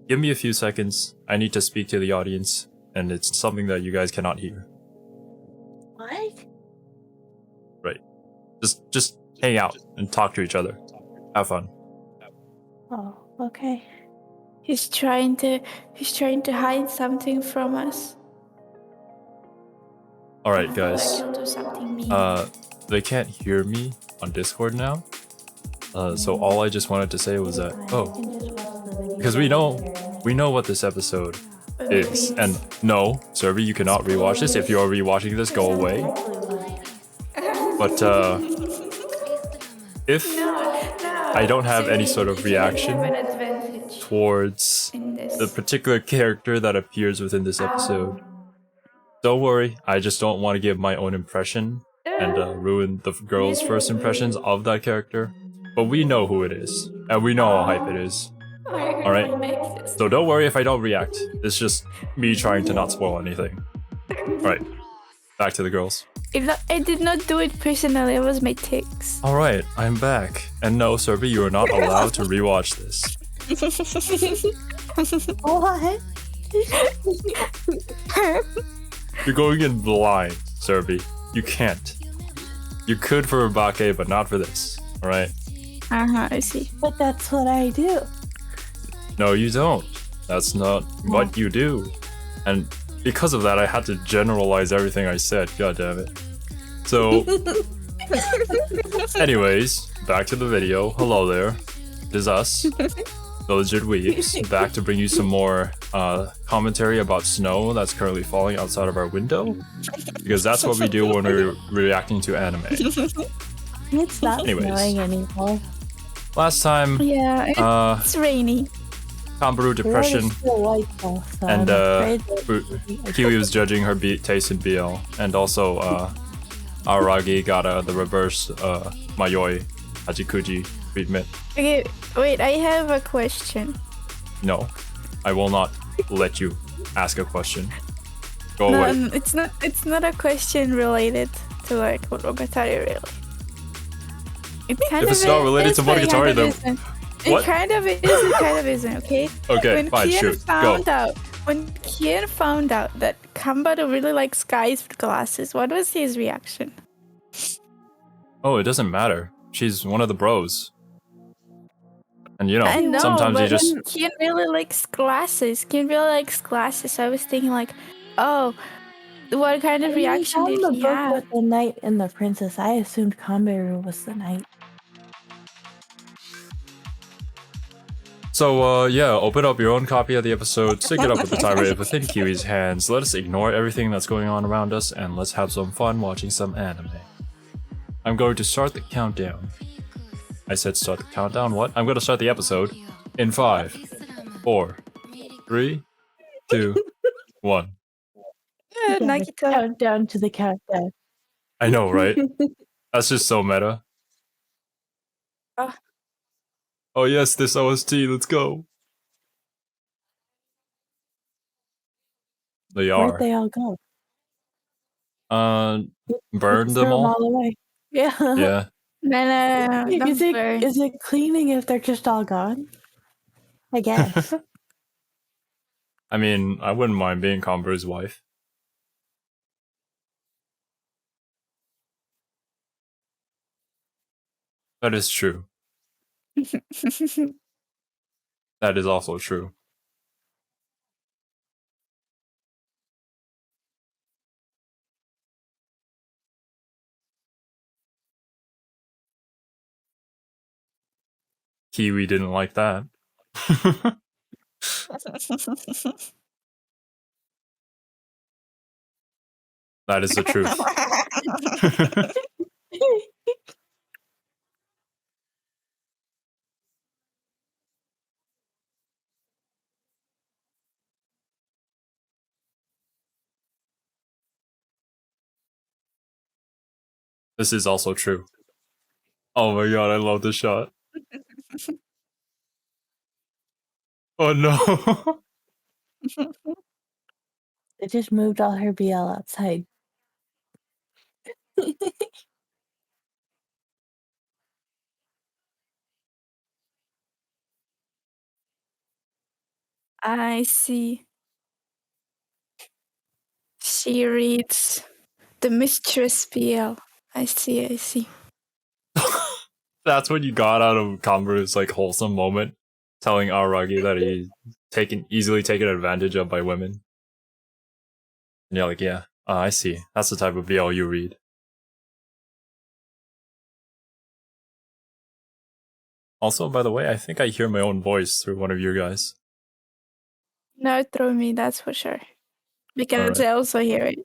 give me a few seconds. I need to speak to the audience, and it's something that you guys cannot hear. What? Right. Just hang out and talk to each other. Have fun. Oh, okay. He's trying to hide something from us. All right, guys. He'll do something mean. They can't hear me on Discord now. So all I just wanted to say was that because we know what this episode is, and no, Cerby, you cannot rewatch this. If you're rewatching this, go away. But if I don't have any sort of reaction towards the particular character that appears within this episode, don't worry. I just don't want to give my own impression and ruin the girls' first impressions of that character. But we know who it is, and we know how hype it is. Alright? So don't worry if I don't react. It's just me trying to not spoil anything. Alright, back to the girls. I did not do it personally, it was my tics. Alright, I'm back. And no, Cerby, you are not allowed to rewatch this. What? You're going in blind, Cerby. You can't. You could for Ubake, but not for this. Alright? I see. But that's what I do. No, you don't. That's not what you do. And because of that, I had to generalize everything I said. God damn it. So, anyways, back to the video. Hello there. It is us, the legit Weebs, back to bring you some more commentary about snow that's currently falling outside of our window. Because that's what we do when we're reacting to anime. It's not snowing anymore. Last time, it's rainy. Kanbaru depression, and Kiwi was judging her taste in BL, and also Aragi got the reverse Mayoi Hachikuji treatment. Okay, wait, I have a question. No, I will not let you ask a question. Go away. It's not a question related to like Monogatari really. If it's not related to Monogatari, then what? It kind of is, it kind of isn't, okay? Okay, when fine, Kian shoot, go. When Kian found out that Kanbaru really likes guys with glasses, what was his reaction? Oh, it doesn't matter. She's one of the bros. And you know, I know, sometimes but you just... Kian really likes glasses. Kian really likes glasses, so I was thinking like, oh, what kind of reaction did he have? With the knight and the princess, I assumed Kanbaru was the knight. So, yeah, open up your own copy of the episode, sync it up with the time rate within Kiwi's hands, let us ignore everything that's going on around us, and let's have some fun watching some anime. I'm going to start the countdown. I said start the countdown, what? I'm going to start the episode in 5, 4, 3, 2, 1. Countdown to the countdown. I know, right? That's just so meta. Oh yes, this OST, let's go. They are. Where'd they all go? Burn them all? Away. Yeah. Yeah. No, is it cleaning if they're just all gone? I guess. I mean, I wouldn't mind being Kanbaru's wife. That is true. That is also true. Kiwi didn't like that. That is the truth. This is also true. Oh my god, I love this shot. Oh no. They just moved all her BL outside. I see. She reads the Mistress PL. I see, I see. That's what you got out of Kanbaru's like wholesome moment, telling Aragi that he's easily taken advantage of by women. And you're like, yeah, I see. That's the type of BL you read. Also, by the way, I think I hear my own voice through one of you guys. No, through me, that's for sure. Because Alright. I also hear it.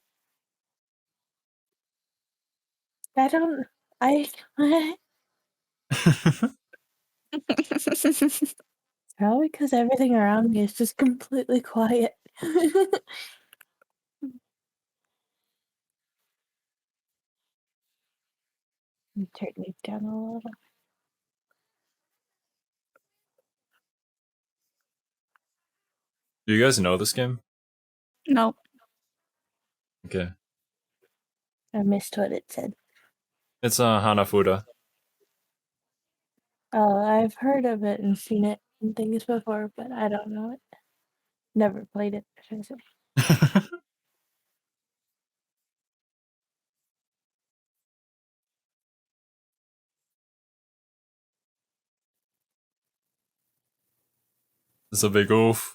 Probably because everything around me is just completely quiet. Turn it down a little. Do you guys know this game? No. Okay. I missed what it said. It's Hanafuda. Oh, I've heard of it and seen it and things before, but I don't know it. Never played it. I should say. It's a big oof.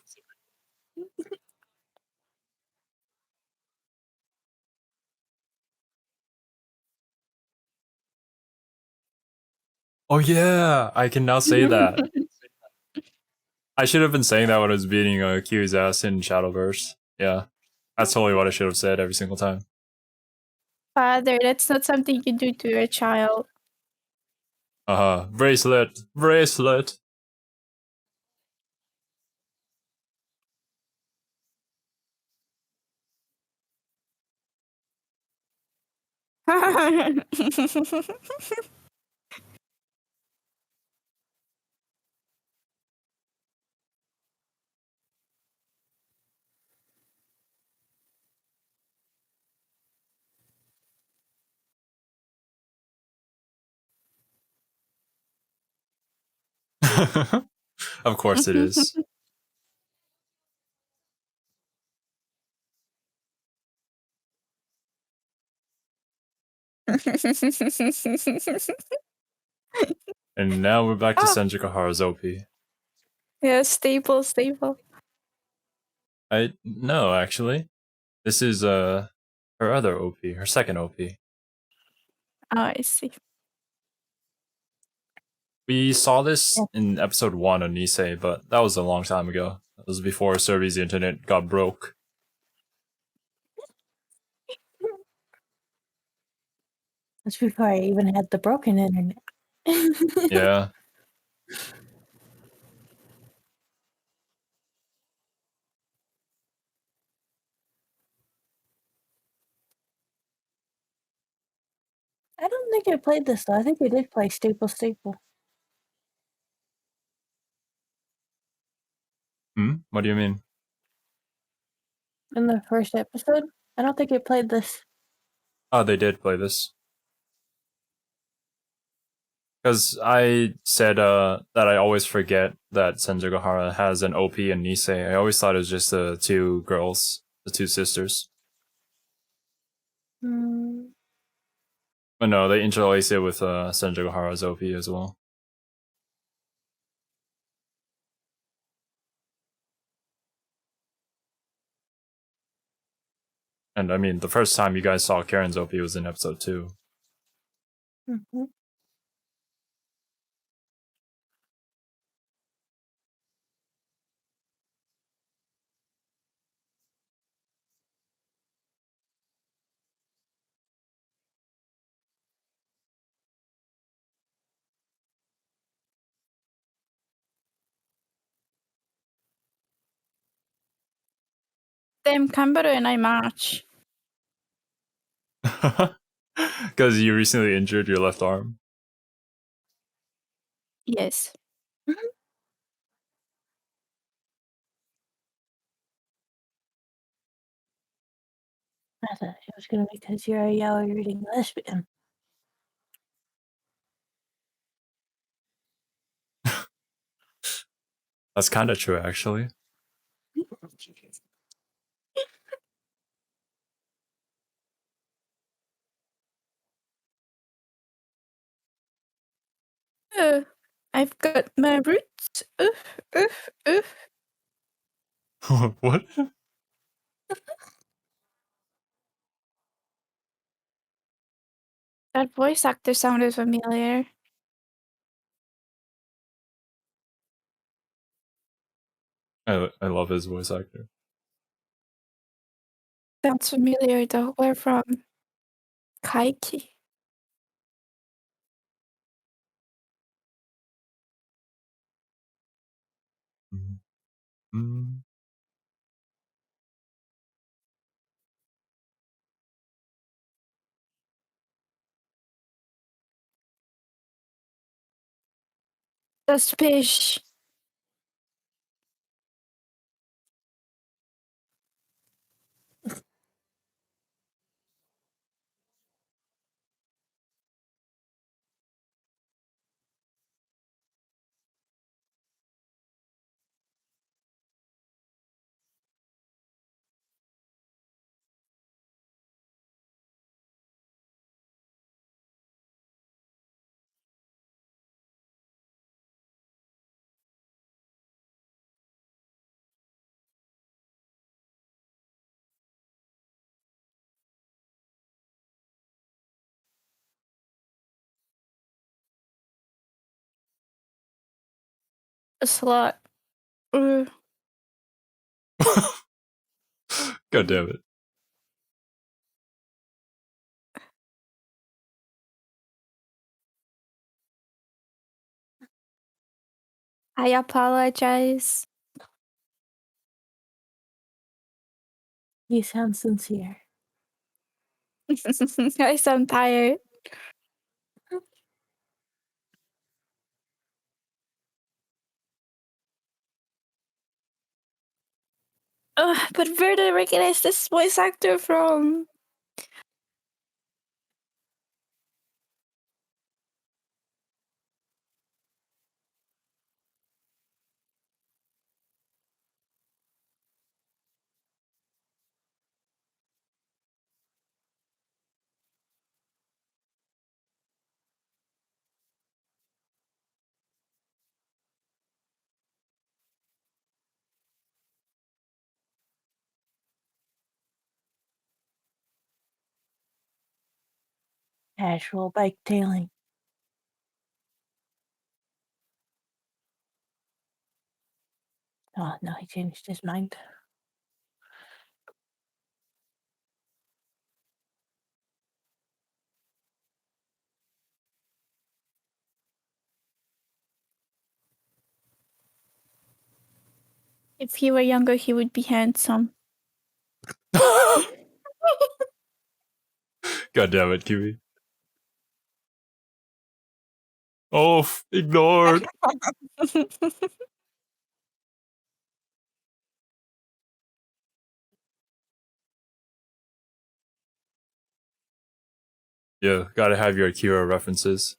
Oh yeah, I can now say that. I should have been saying that when I was beating Kiwi's ass in Shadowverse. Yeah, that's totally what I should have said every single time. Father, that's not something you do to your child. Bracelet, bracelet. Of course it is. And now we're back to Senjougahara's OP. Yeah, staple. No, actually. This is her other OP, her second OP. Oh, I see. We saw this in episode 1 of Nisei, but that was a long time ago. That was before Cerby's internet got broke. That's before I even had the broken internet. Yeah. I don't think I played this though. I think I did play Staple. What do you mean? In the first episode. I don't think I played this. Oh, they did play this. Because I said that I always forget that Senjougahara has an OP and Nisei. I always thought it was just the two girls, the two sisters. But no, they interlace it with Senjougahara's OP as well. And I mean, the first time you guys saw Karen's OP was in episode 2. Mm-hmm. Damn, Kanbaru and I match. Because you recently injured your left arm. Yes. I thought it was gonna be because you're a yellow reading lesbian. That's kind of true, actually. I've got my roots. What? That voice actor sounded familiar. I love his voice actor. Sounds familiar though. Where from? Kaiki. Mm. That's fish. A slot. God damn it. I apologize. You sound sincere. I sound tired. But where did I recognize this voice actor from? Casual bike tailing. Oh, no, he changed his mind. If he were younger, he would be handsome. God damn it, Kiwi. Oh, ignored. Yeah, gotta have your Akira references.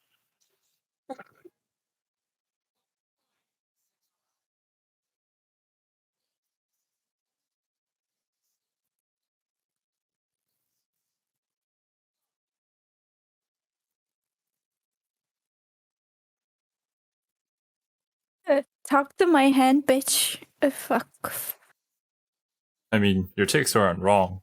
Talk to my hand, bitch. Fuck. I mean, your takes aren't wrong.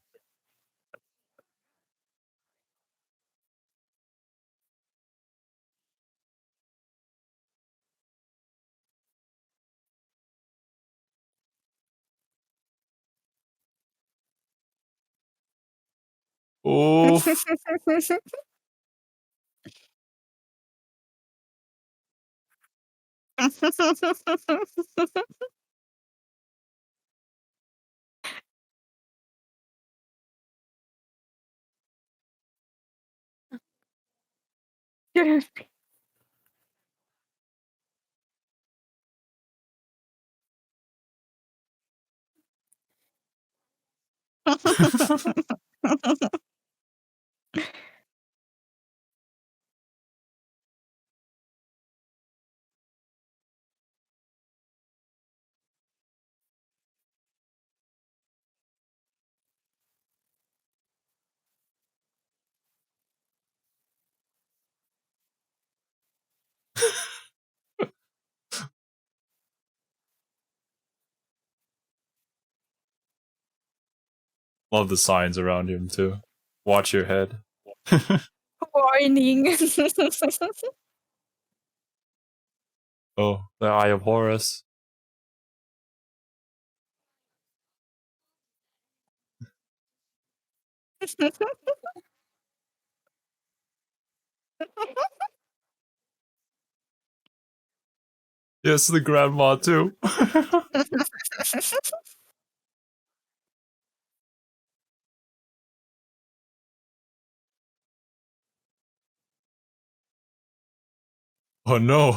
Oof. Love the signs around him too. Watch your head. Warning. Oh, the Eye of Horus. Yes, the grandma too. Oh no.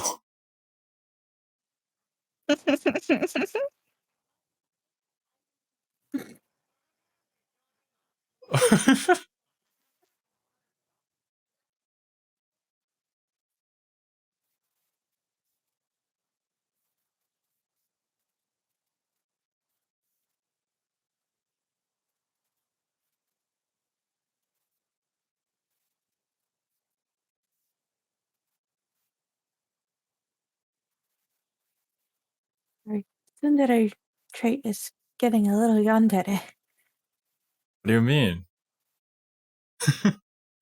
Our tsundere trait is getting a little yandere. What do you mean?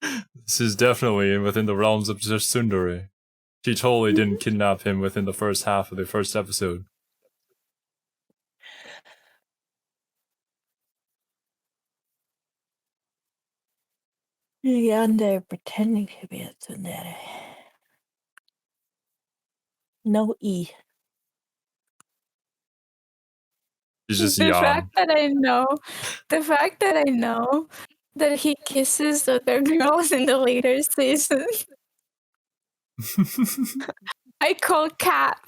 This is definitely within the realms of just tsundere. She totally didn't kidnap him within the first half of the first episode. Yandere pretending to be a tsundere. No E. She's just the young. fact that I know that he kisses the other girls in the later season. I call cat.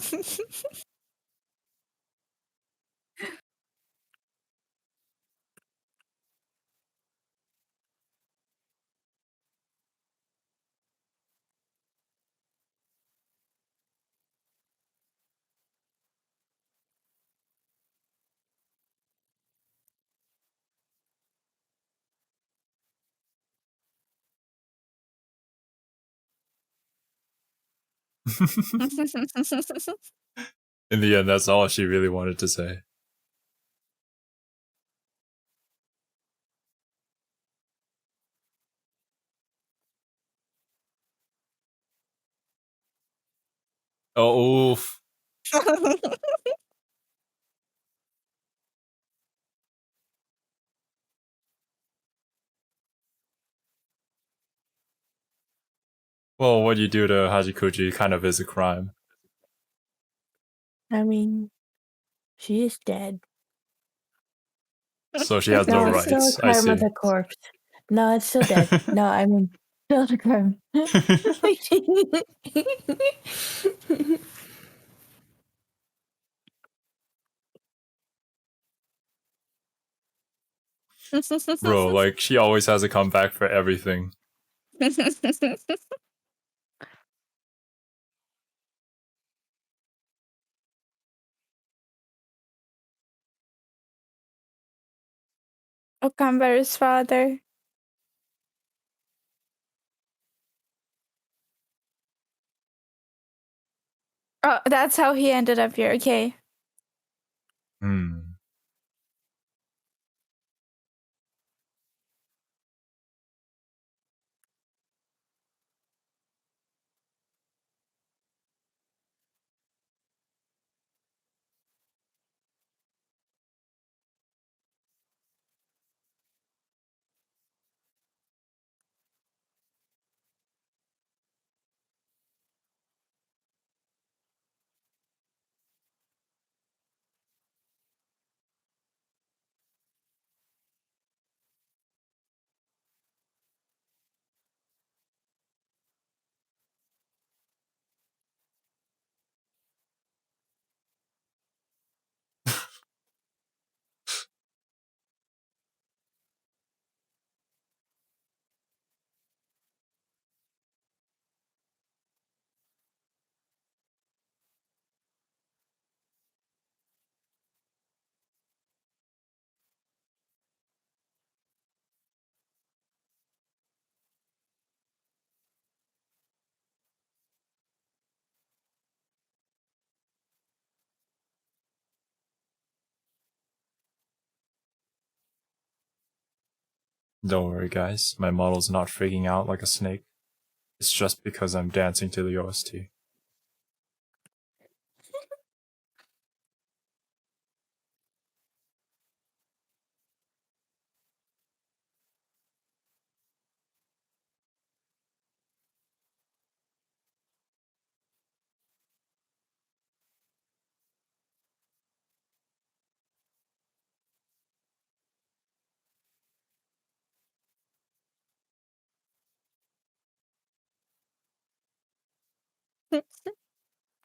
In the end, that's all she really wanted to say. Oh, oof. Well, what you do to Hajikuji kind of is a crime. I mean, she is dead. So she has no it's still a rights. I crime with see. a corpse. No, it's still dead. No, I mean, still a crime. Bro, like, she always has a comeback for everything. Kanbaru's father. Oh, that's how he ended up here. Okay. Hmm. Don't worry, guys. My model's not freaking out like a snake. It's just because I'm dancing to the OST.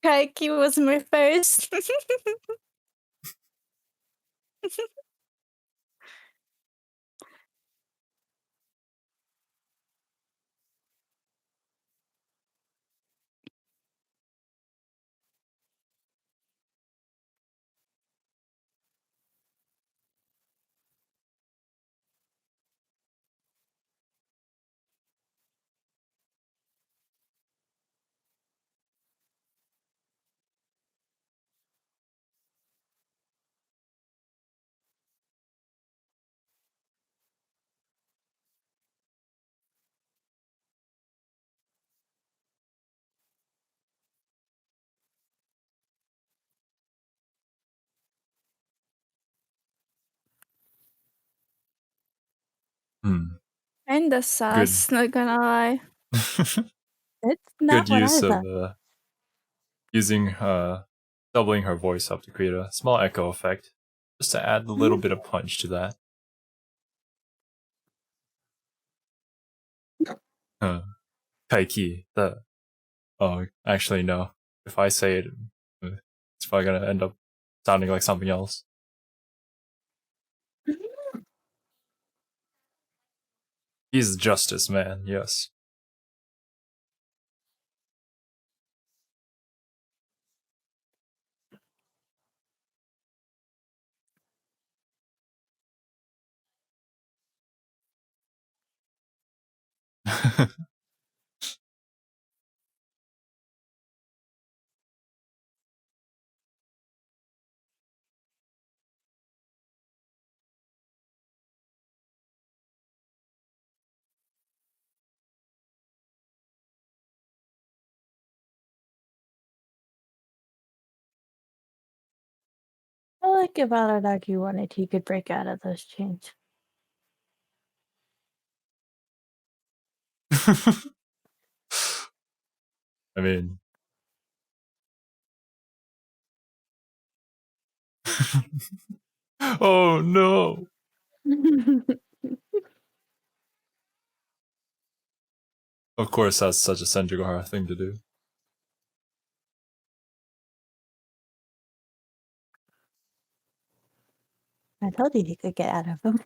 Kaiki was my first. Kinda sus, not gonna lie. It's not Good what use I of thought. using doubling her voice up to create a small echo effect, just to add a little bit of punch to that. Kaiki, the actually no. If I say it, it's probably gonna end up sounding like something else. He's justice, man. Yes. I like if Aradaki wanted, he could break out of those chains. I mean, oh no. Of course, that's such a Senjougahara thing to do. I told you he could get out of them.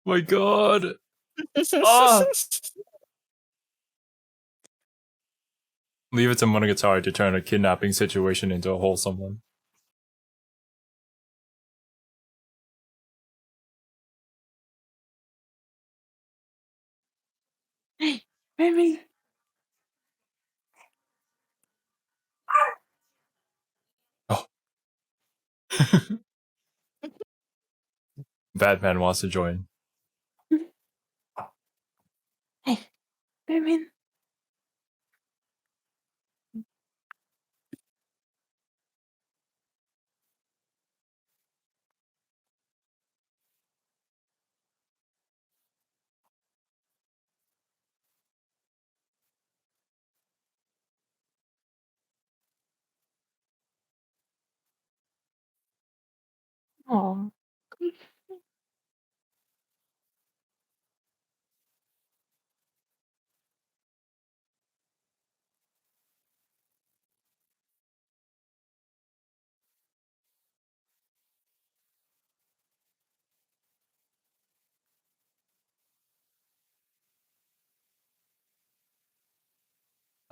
My god. Ah! Leave it to Monogatari to turn a kidnapping situation into a wholesome one. Hey, Remy. Oh. Batman wants to join. Hey, Batman. Oh.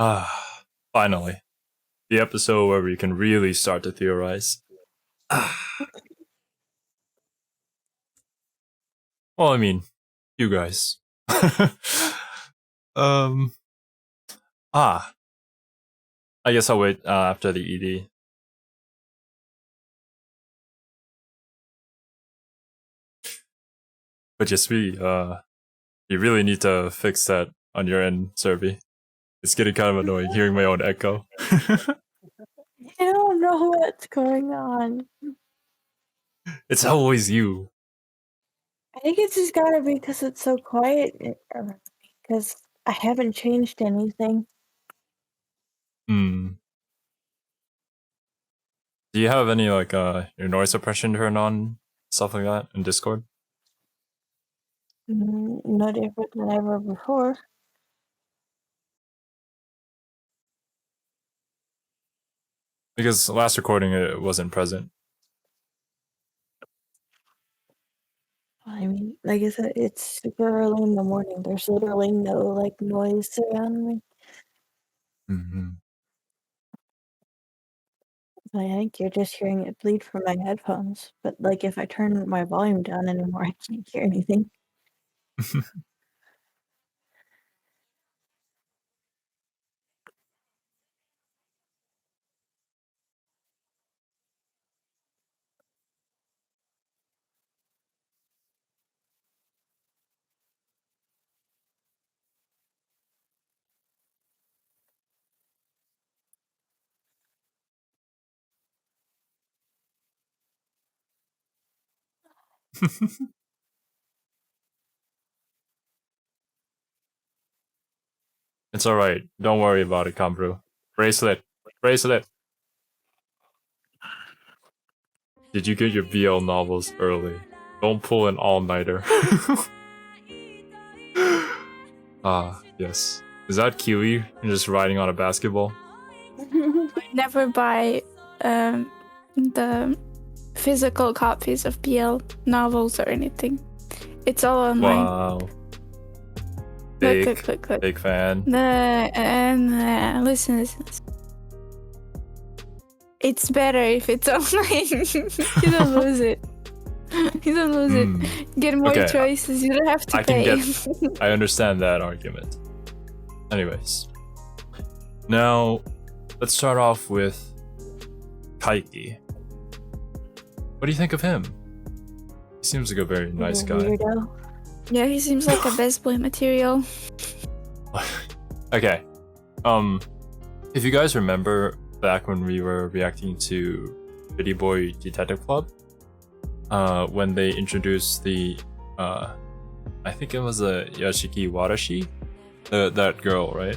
Ah, finally. The episode where we can really start to theorize. Well, I mean, you guys. I guess I'll wait after the ED. But just you really need to fix that on your end, Cerby. It's getting kind of annoying hearing my own echo. I don't know what's going on. It's always you. I think it's just gotta be because it's so quiet around me, because I haven't changed anything. Do you have any like your noise suppression turned on, stuff like that in Discord? No different than ever before. Because the last recording it wasn't present. I mean, like I said, it's super early in the morning. There's literally no like noise around me. I think you're just hearing it bleed from my headphones. But like if I turn my volume down anymore, I can't hear anything. It's alright. Don't worry about it, Kanbaru. Bracelet. Bracelet. Did you get your BL novels early? Don't pull an all-nighter. Yes. Is that Kiwi? You're just riding on a basketball? Never buy the physical copies of BL novels or anything. It's all online. Wow. Look. Big fan. Listen. It's better if it's online. You don't lose it. You don't lose it. Get more choices. You don't have to pay. I understand that argument. Anyways. Now, let's start off with Kaiki. What do you think of him? He seems like a very nice guy. Weirdo. Yeah, he seems like a best boy material. Okay. If you guys remember back when we were reacting to Pretty Boy Detective Club, when they introduced the I think it was a Yashiki Warashi, that girl, right?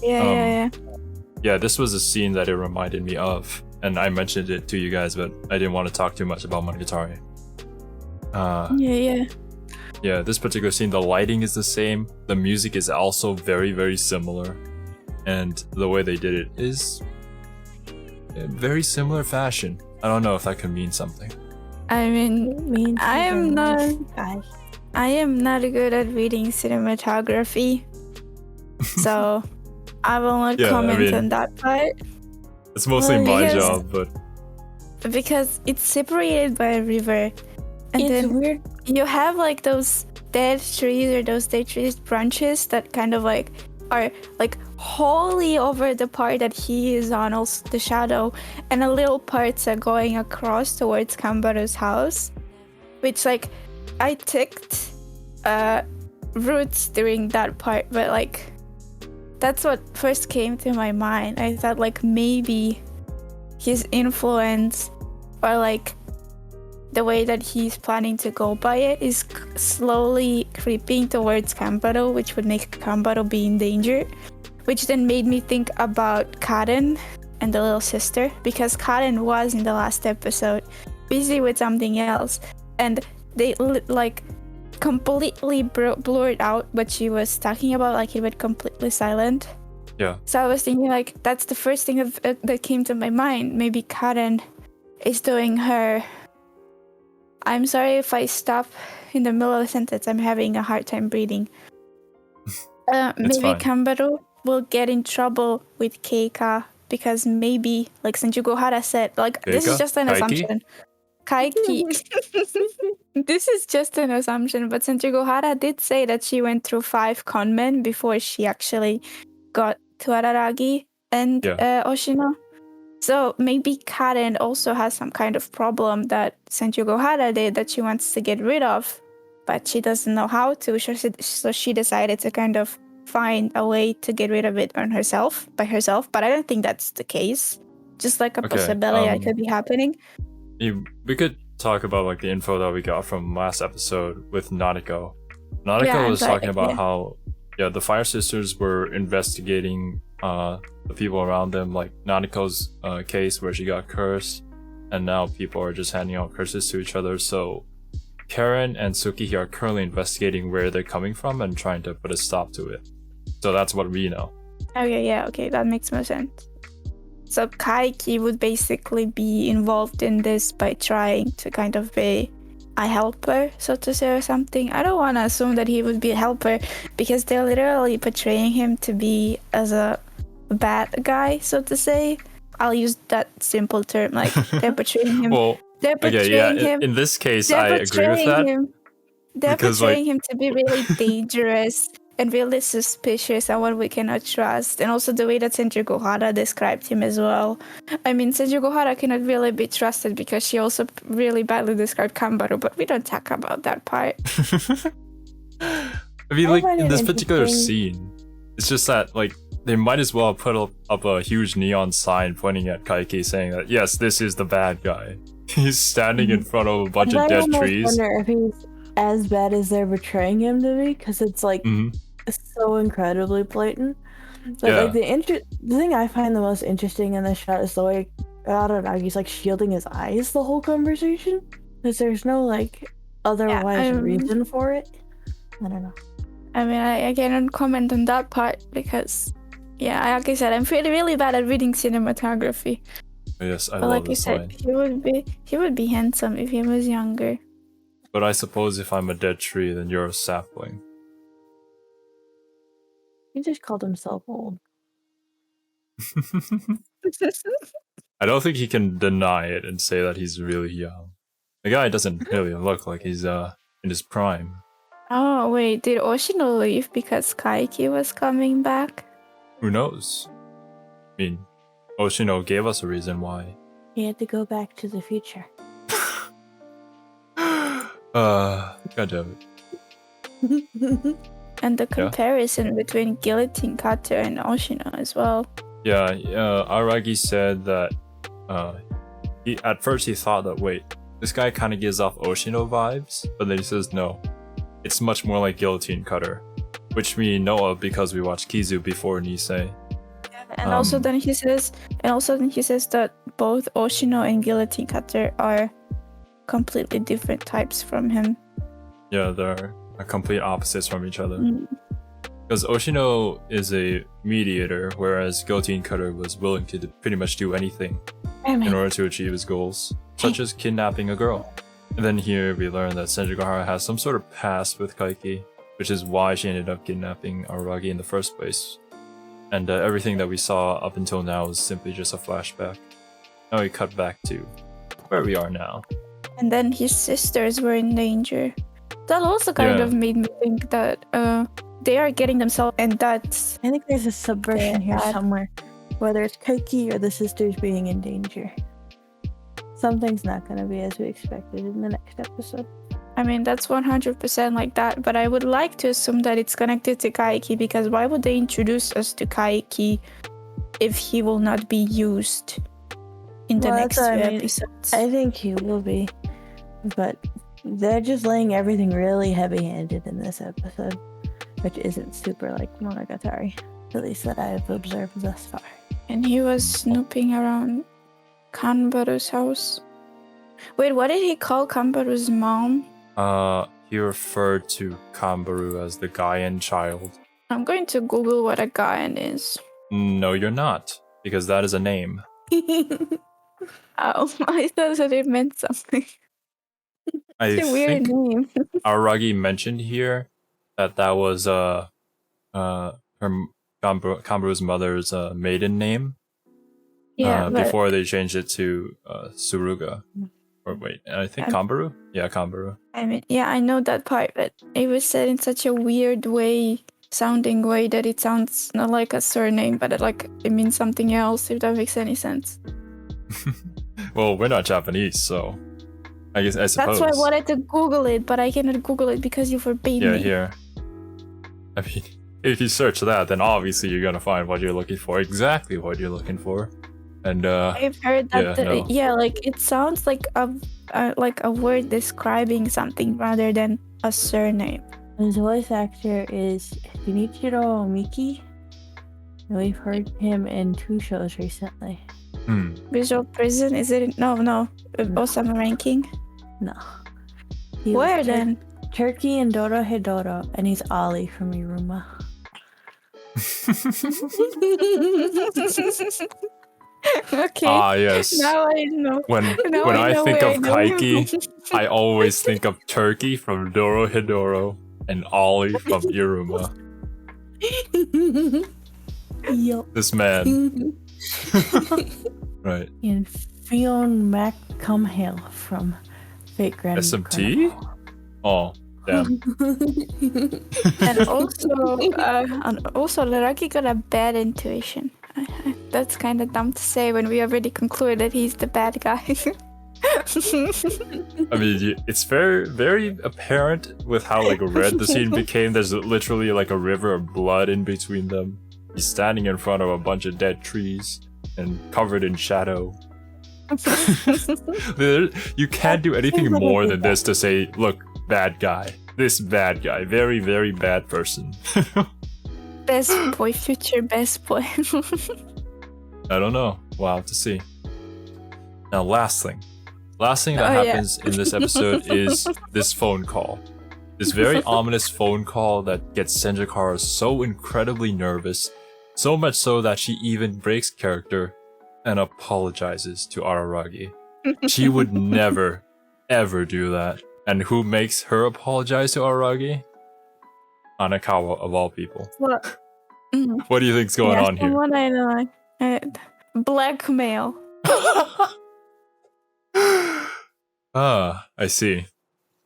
Yeah. Yeah, this was a scene that it reminded me of, and I mentioned it to you guys, but I didn't want to talk too much about Monogatari. Yeah, this particular scene, the lighting is the same, the music is also very, very similar, and the way they did it is in very similar fashion. I don't know if that could mean something. I mean, I am not good at reading cinematography, so I will not comment on that part. It's mostly my job, but because it's separated by a river, and it's then weird. You have like those dead trees or those dead trees branches that kind of like are like wholly over the part that he is on, also the shadow, and a little parts are going across towards Kanbaru's house. which like I ticked roots during that part, but like that's what first came to my mind. I thought like maybe his influence or like the way that he's planning to go by it is slowly creeping towards Kanbaru, which would make Kanbaru be in danger, which then made me think about Karen and the little sister, because Karen was in the last episode busy with something else, and they like completely blurred out what she was talking about, like it went completely silent. Yeah. So I was thinking like that's the first thing that came to my mind. Maybe Karen is doing her... I'm sorry if I stop in the middle of a sentence. I'm having a hard time breathing. Maybe Kanbaru will get in trouble with Keika because maybe, like Senjougahara said, like Keika? This is just an Kaiki? assumption. Kaiki. This is just an assumption, but Senjougahara did say that she went through 5 conmen before she actually got to Araragi and Oshino. So maybe Karen also has some kind of problem that Senjougahara did that she wants to get rid of, but she doesn't know how to. So she decided to kind of find a way to get rid of it by herself. But I don't think that's the case. Just like a possibility that could be happening. We could talk about like the info that we got from last episode with Nanako. Nanako was talking about how the Fire Sisters were investigating the people around them, like Nanako's case where she got cursed, and now people are just handing out curses to each other. So Karen and Tsukihi are currently investigating where they're coming from and trying to put a stop to it. So that's what we know. Okay, that makes more sense. So Kaiki would basically be involved in this by trying to kind of be a helper, so to say, or something. I don't want to assume that he would be a helper because they're literally portraying him to be as a bad guy, so to say. I'll use that simple term, like they're portraying him. They're portraying him. In this case, I agree with that. They're portraying him to be really dangerous and really suspicious and one we cannot trust. And also the way that Senjougahara described him as well. I mean, Senjougahara cannot really be trusted because she also really badly described Kanbaru, but we don't talk about that part. I mean, like, in this particular scene, it's just that, like, they might as well put up a huge neon sign pointing at Kaiki saying that, yes, this is the bad guy. He's standing in front of a bunch of dead trees. I wonder if he's as bad as they're portraying him to be, because it's like so incredibly blatant. But like the thing I find the most interesting in this shot is the way Araragi's like shielding his eyes the whole conversation, because there's no like otherwise reason for it. I don't know. I mean, I cannot comment on that part because, like I said, I'm really bad at reading cinematography. Yes, I love this line. He would be handsome if he was younger. But I suppose if I'm a dead tree, then you're a sapling. He just called himself old. I don't think he can deny it and say that he's really young. The guy doesn't really look like he's in his prime. Oh, wait, did Oshino leave because Kaiki was coming back? Who knows? I mean, Oshino gave us a reason why. He had to go back to the future. God damn it. And the comparison between Guillotine Cutter and Oshino as well. Yeah, Aragi said that at first he thought that, wait, this guy kind of gives off Oshino vibes, but then he says no. It's much more like Guillotine Cutter, which we know of because we watched Kizu before Nisei. And also then he says that both Oshino and Guillotine Cutter are completely different types from him. Yeah, they're complete opposites from each other. Because Oshino is a mediator, whereas Guillotine Cutter was willing to pretty much do anything in order to achieve his goals, such as kidnapping a girl. And then here we learn that Senjougahara has some sort of past with Kaiki, which is why she ended up kidnapping Aragi in the first place. And everything that we saw up until now is simply just a flashback. Now we cut back to where we are now. And then his sisters were in danger. That also kind of made me think that they are getting themselves, and that's... I think there's a subversion here somewhere. Whether it's Kaiki or the sisters being in danger. Something's not going to be as we expected in the next episode. I mean, that's 100% like that, but I would like to assume that it's connected to Kaiki, because why would they introduce us to Kaiki if he will not be used in the next few episodes? I think he will be, but they're just laying everything really heavy-handed in this episode, which isn't super like Monogatari, at least that I've observed thus far. And he was snooping around Kanbaru's house. Wait, what did he call Kanbaru's mom? He referred to Kanbaru as the Gaian child. I'm going to Google what a Gaian is. No, you're not, because that is a name. Oh, I thought that it meant something. It's a weird name. Aragi mentioned here that was her Kanbaru's mother's maiden name. Yeah, before they changed it to Suruga. Or wait, I think Kanbaru? Yeah, Kanbaru. I mean, yeah, I know that part, but it was said in such a weird way, sounding way, that it sounds not like a surname, but it means something else, if that makes any sense. Well, we're not Japanese, so I suppose. That's why I wanted to Google it, but I cannot Google it because you forbade me. Yeah, here. I mean, if you search that, then obviously you're gonna find what you're looking for, exactly what you're looking for. And I've heard that it sounds like a word describing something rather than a surname. His voice actor is Shinichiro Miki. We've heard him in 2 shows recently. Visual Prison, is it? No. Osama Ranking? No. Where then? Turkey and Doro Hedoro, and he's Ollie from Iruma. Okay. Ah, yes. Now I know. When I think of Kaiki, I always think of Turkey from Doro Hedoro and Ollie from Iruma. Yup. This man. Right. And Fionn Mac Cumhale from Fate Grand SMT? Oh, damn. And also Laraki got a bad intuition. That's kind of dumb to say when we already concluded that he's the bad guy. I mean, it's very, very apparent with how red the scene became. There's literally a river of blood in between them. He's standing in front of a bunch of dead trees and covered in shadow. You can't do anything more than this to say, look, bad guy. This bad guy. Very, very bad person. Best boy, future best boy. I don't know. We'll have to see. Now, last thing that happens in this episode is this phone call. This very ominous phone call that gets Senjougahara so incredibly nervous, so much so that she even breaks character and apologizes to Araragi. She would never, ever do that. And who makes her apologize to Araragi? Hanekawa, of all people. What? What do you think's going on here? What I know. Blackmail. I see.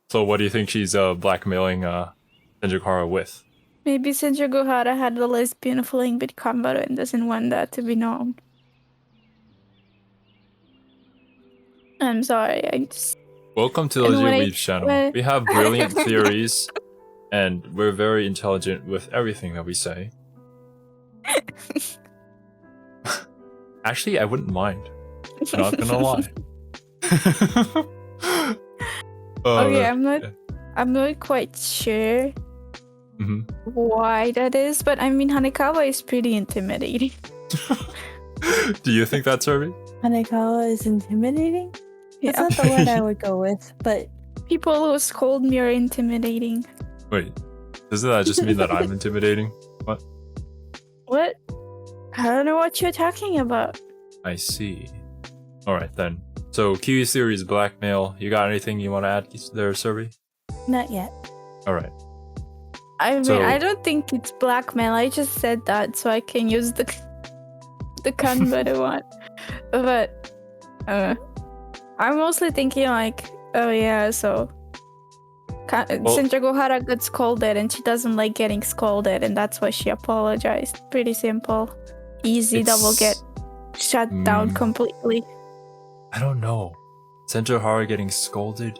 So what do you think she's blackmailing Senjougahara with? Maybe Senjougahara had a lesbian fling with Kanbaru and doesn't want that to be known. I'm sorry, Welcome to the Weebs channel. We have brilliant theories, and we're very intelligent with everything that we say. Actually, I wouldn't mind. I'm not gonna lie. Okay, I'm not quite sure why that is, but I mean Hanekawa is pretty intimidating. Do you think that's Cerby? Hanekawa is intimidating? That's not the word I would go with, but people who scold me are intimidating. Wait, doesn't that just mean that I'm intimidating? What? What? I don't know what you're talking about. I see. Alright then. So Kiwi's theory is blackmail. You got anything you want to add there, Cerby? Not yet. Alright. I mean, I don't think it's blackmail. I just said that so I can use the Kanbaru one. But I'm mostly thinking Senjougahara got scolded and she doesn't like getting scolded, and that's why she apologized. Pretty simple. Easy, that will get shut down completely. I don't know. Senjougahara getting scolded?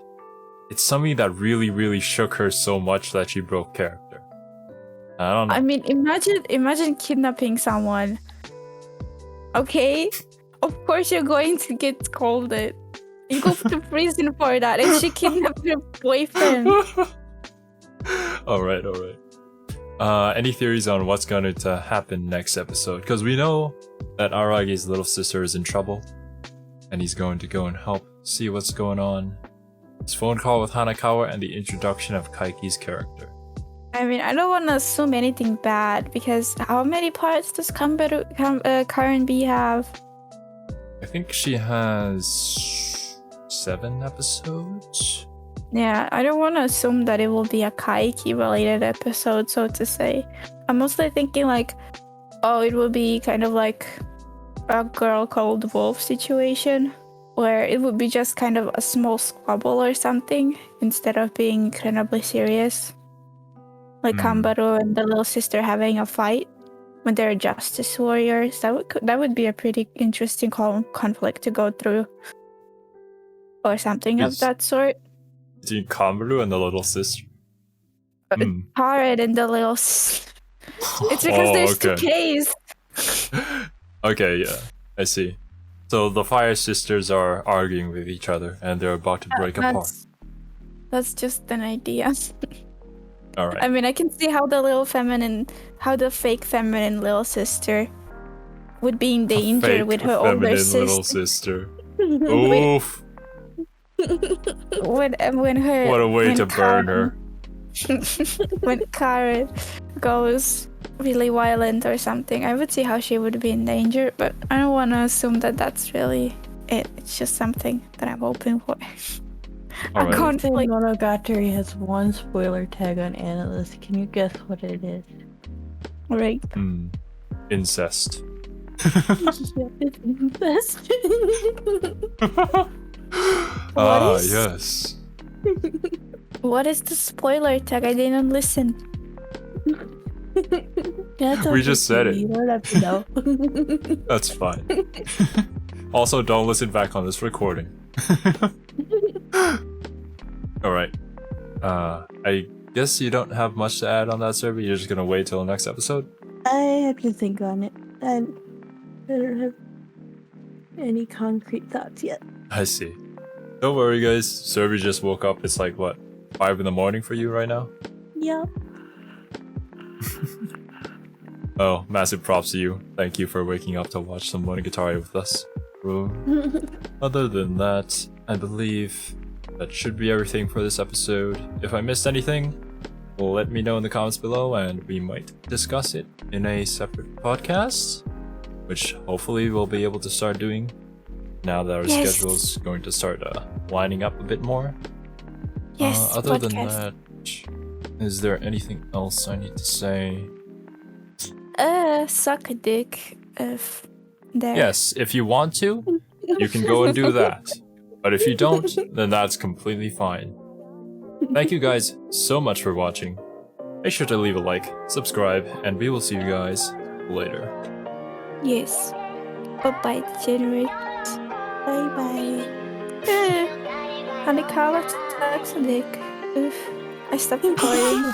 it's something that really shook her so much that she broke character. I don't know. I mean, imagine kidnapping someone. Okay, of course you're going to get scolded. You go to prison for that, and she kidnapped your boyfriend. All right. Any theories on what's going to happen next episode? Because we know that Aragi's little sister is in trouble, and he's going to go and help see what's going on. His phone call with Hanekawa and the introduction of Kaiki's character. I mean, I don't want to assume anything bad, because how many parts does Karen B have? I think she has 7 episodes. Yeah, I don't want to assume that it will be a Kaiki related episode, so to say. I'm mostly thinking like, oh, it will be kind of like a Girl Called Wolf situation, where it would be just kind of a small squabble or something, instead of being incredibly serious. Like Kanbaru and the little sister having a fight when they're justice warriors. That would be a pretty interesting conflict to go through. Or something of that sort. Between Kanbaru and the little sister? Karen and the little It's because there's 2 Ks. Okay, yeah. I see. So the Fire Sisters are arguing with each other and they're about to break apart. That's just an idea. Alright. I mean, I can see how the fake feminine little sister would be in danger with her older sister. Little sister. Oof. When her. What a way to burn her. When Karen goes really violent or something, I would see how she would be in danger, but I don't want to assume that that's really it. It's just something that I'm hoping for. All right. Monogatari has 1 spoiler tag on Anilist. Can you guess what it is? Right. Incest. Incest. Yes. What is the spoiler tag? I didn't listen. We just said it. You don't have to know. That's fine. Also, don't listen back on this recording. Alright. I guess you don't have much to add on that, Cerby. You're just gonna wait till the next episode? I have to think on it. I don't have any concrete thoughts yet. I see. Don't worry, guys. Cerby just woke up. It's like, what, 5 in the morning for you right now? Yeah. Oh, massive props to you. Thank you for waking up to watch some Monogatari with us. Other than that, I believe that should be everything for this episode. If I missed anything, let me know in the comments below and we might discuss it in a separate podcast, which hopefully we'll be able to start doing now that our schedule is going to start lining up a bit more. Yes, other than that, is there anything else I need to say? Suck a dick if there. Yes, if you want to, you can go and do that. But if you don't, then that's completely fine. Thank you guys so much for watching. Make sure to leave a like, subscribe, and we will see you guys later. Yes. Bye-bye, degenerates. Bye-bye. Hanekawa sucks a dick. Oof. I stopped recording.